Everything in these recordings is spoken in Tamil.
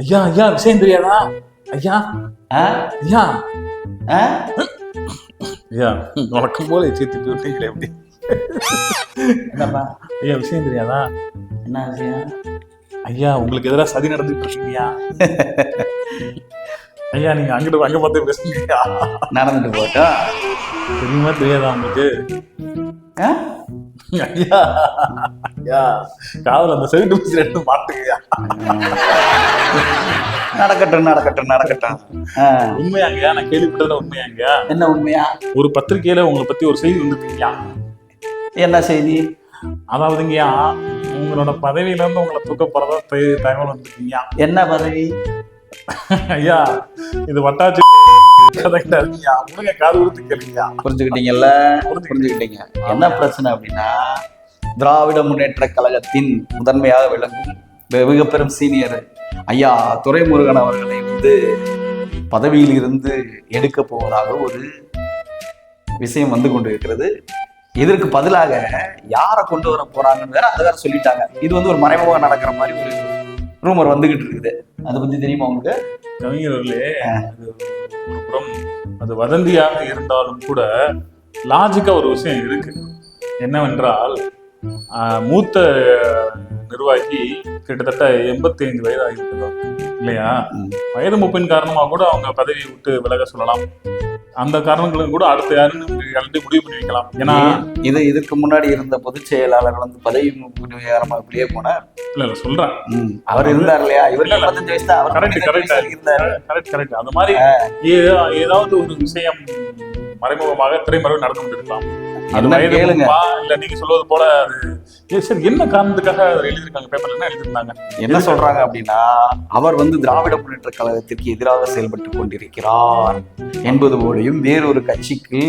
ஐயா ஐயா விஷயம் தெரியாதா? ஐயா ஐயா ஐயா வழக்கம் போல சேர்த்து விட்டீங்களே எப்படி? என்னப்பா ஐயா விஷயம் தெரியாதா? என்ன விஷயம்? ஐயா உங்களுக்கு எதிராக சதி நடந்துட்டு இருக்கீங்கயா. ஐயா நீங்க அங்கிட்டு அங்க பார்த்து பேசுறீங்க. நடந்துட்டு போட்டா தெரியுமா தெரியாதா உங்களுக்கு? ஐயா ஐயா காதல் அந்த செவிட்டு பிடிச்சி எடுத்து மாட்டுங்கய்யா. நடக்கட்டும் நடக்கட்டும் நடக்கட்டும். உண்மையாங்கய்யா நான் கேள்விப்பட்டதுல உண்மையாங்கய்யா. என்ன உண்மையா? ஒரு பத்திரிகையில உங்களை பத்தி ஒரு செய்தி வந்துருக்கீங்க. என்ன செய்தி? அதாவதுங்கய்யா உங்களோட பதவியில இருந்து உங்களை தூக்க போறதா தகவல் வந்துருக்கீங்க. என்ன பதவி? ஐயா இது வட்டாட்சி கதை கிடையாதுங்கய்யா. முழுங்க காது கொடுத்து கேளுங்கய்யா. புரிஞ்சுக்கிட்டீங்கல்ல? புரிஞ்சுக்கிட்டீங்க. என்ன பிரச்சனை அப்படின்னா, திராவிட முன்னேற்ற கழகத்தின் முதன்மையாக விளங்கும் மிக பெரும் சீனியர் ஐயா துரைமுருகன் அவர்களை பதவியில் இருந்து எடுக்க போவதாக ஒரு விஷயம் வந்து கொண்டு இருக்கிறது. இதற்கு பதிலாக யாரை கொண்டு வர போறாங்கன்னு வேற அதை வேற சொல்லிட்டாங்க. இது ஒரு மறைமுகமாக நடக்கிற மாதிரி ஒரு ரூமர் வந்துகிட்டு இருக்குது. அதை பத்தி தெரியுமா உங்களுக்கு? கவிஞர்களே, ஒரு புறம் அது வதந்தியாக இருந்தாலும் கூட லாஜிக்கா ஒரு விஷயம் இருக்கு. என்னவென்றால் மூத்த நிர்வாகி கிட்டத்தட்ட 85 வயது ஆகிவிட்டது இல்லையா? வயது மூப்பின் காரணமாக கூட அவங்க பதவியை விட்டு விலக சொல்லலாம். அந்த காரணங்களும் கூட அடுத்த யாருன்னு முடிவு பண்ணி வைக்கலாம். ஏன்னா இதுக்கு முன்னாடி இருந்த பொதுச் செயலாளர் பதவி விவகாரமா அப்படியே போனார். இல்ல சொல்றேன், அவர் இருந்தார் இல்லையா? இவர் 45 வயசு தான். கரெக்ட். அந்த மாதிரி ஏதாவது ஒரு விஷயம் மறைமுகமாக திரைமறைவு நடந்து கொண்டிருக்கலாம். அது கேளுங்க. இல்ல நீங்க சொல்வது போல சரி என்ன காரணத்துக்காக எழுதியிருக்காங்க? பேப்பர்ல என்ன எழுதிருந்தாங்க? என்ன சொல்றாங்க அப்படின்னா, அவர் திராவிட முன்னேற்ற கழகத்திற்கு எதிராக செயல்பட்டு கொண்டிருக்கிறார் என்பது போலையும் வேறொரு கட்சிக்கு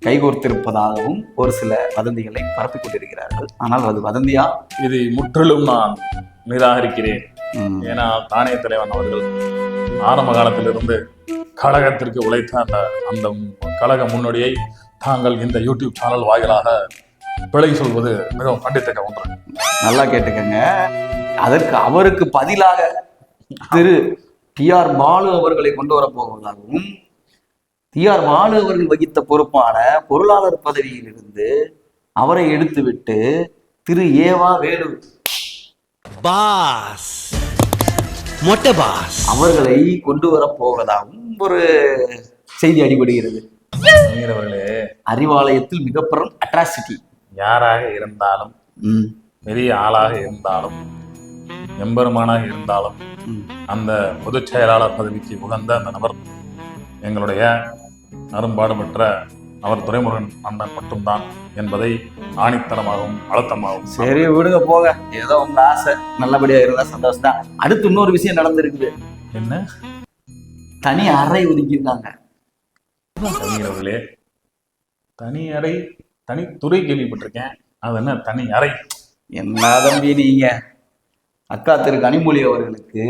கைகோர்த்திருப்பதாகவும் ஒரு சில வதந்திகளை பரப்பிக் கொண்டிருக்கிறார்கள். ஆனால் அது வதந்தியா? இதை முற்றிலும் நான் நிராகரிக்கிறேன். ஏன்னா தானே தலைவன் அவர்கள் ஆரம்ப காலத்திலிருந்து கழகத்திற்கு உழைத்த அந்த கழக முன்னோடியை தாங்கள் இந்த யூடியூப் சேனல் வாயிலாக பிழை சொல்வது மிகவும் கண்டித்தக்க ஒன்று. நல்லா கேட்டுக்கங்க. அதற்கு அவருக்கு பதிலாக திரு TR பாலு அவர்களை கொண்டு வர போவதாகவும், TR பாலு அவர்கள் வகித்த பொறுப்பான பொருளாளர் பதவியில் இருந்து அவரை எடுத்துவிட்டு திரு ஏவா வேலு அவர்களை கொண்டு வர போவதாகவும் ஒரு செய்தி அடிபடுகிறது. அறிவாலயத்தில் மிக பெரும் அட்ராசிட்டி. யாராக இருந்தாலும், பெரிய ஆளாக இருந்தாலும், எம்பெருமானாக இருந்தாலும், அந்த பொதுச் செயலாளர் பதவிக்கு உகந்த அந்த நபர் எங்களுடைய அரும்பாடுபட்ட அவர் துரைமுருகன் அண்ணன் மட்டும்தான் என்பதை ஆணித்தனமாகவும் அழுத்தமாகவும். சரி விடுங்க போக, ஏதோ உங்க ஆசை நல்லபடியா இருந்தா சந்தோஷம் தான். அடுத்து இன்னொரு விஷயம் நடந்திருக்குது. என்ன? தனி அறை ஒதுக்கியிருக்காங்க. கவிஞர்களே, தனி அறை, தனி துறை கேள்விப்பட்டிருக்கேன். அது என்ன தனி அறை? என்ன தம்பி நீங்க? அக்கா திரு கனிமொழி அவர்களுக்கு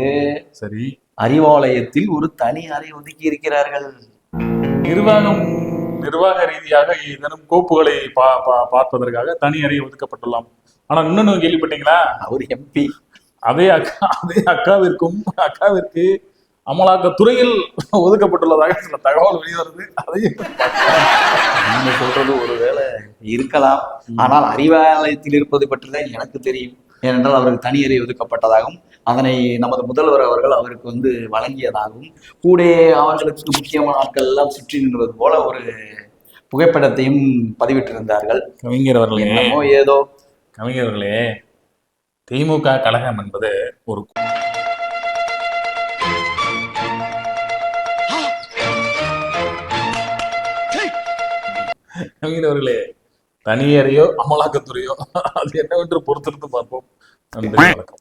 சரி அறிவாலயத்தில் ஒரு தனி அறை ஒதுக்கி இருக்கிறார்கள். நிர்வாக ரீதியாக ஏதேனும் கோப்புகளை பார்ப்பதற்காக தனி அறை ஒதுக்கப்பட்டுள்ளலாம். ஆனா இன்னொன்னு கேள்விப்பட்டீங்களா? அவர் MP. அதே அக்காவிற்கு அமலாக்கத்துறையில் ஒதுக்கப்பட்டுள்ளதாக சில தகவல் வெளிவருது. அதையும் நீங்க சொல்றது ஒருவேளை இருக்கலாம். ஆனால் அறிவாலயத்தில் இருப்பது பற்றிதான் எனக்கு தெரியும். ஏனென்றால் அவருக்கு தனி அறை ஒதுக்கப்பட்டதாகவும் அதனை நமது முதல்வர் அவர்கள் அவருக்கு வழங்கியதாகவும் கூட அவர்களுக்கு முக்கியமான ஆட்கள் எல்லாம் சுற்றி நின்றது போல ஒரு புகைப்படத்தையும் பதிவிட்டிருந்தார்கள். கவிஞர்களே, ஏதோ கவிஞர்களே, திமுக கழகம் என்பது ஒரு கவிஞர்களே, தனியறையோ அமலாக்கத்துறையோ அது என்னவென்று பொறுத்திருந்து பார்ப்போம். நன்றி, வணக்கம்.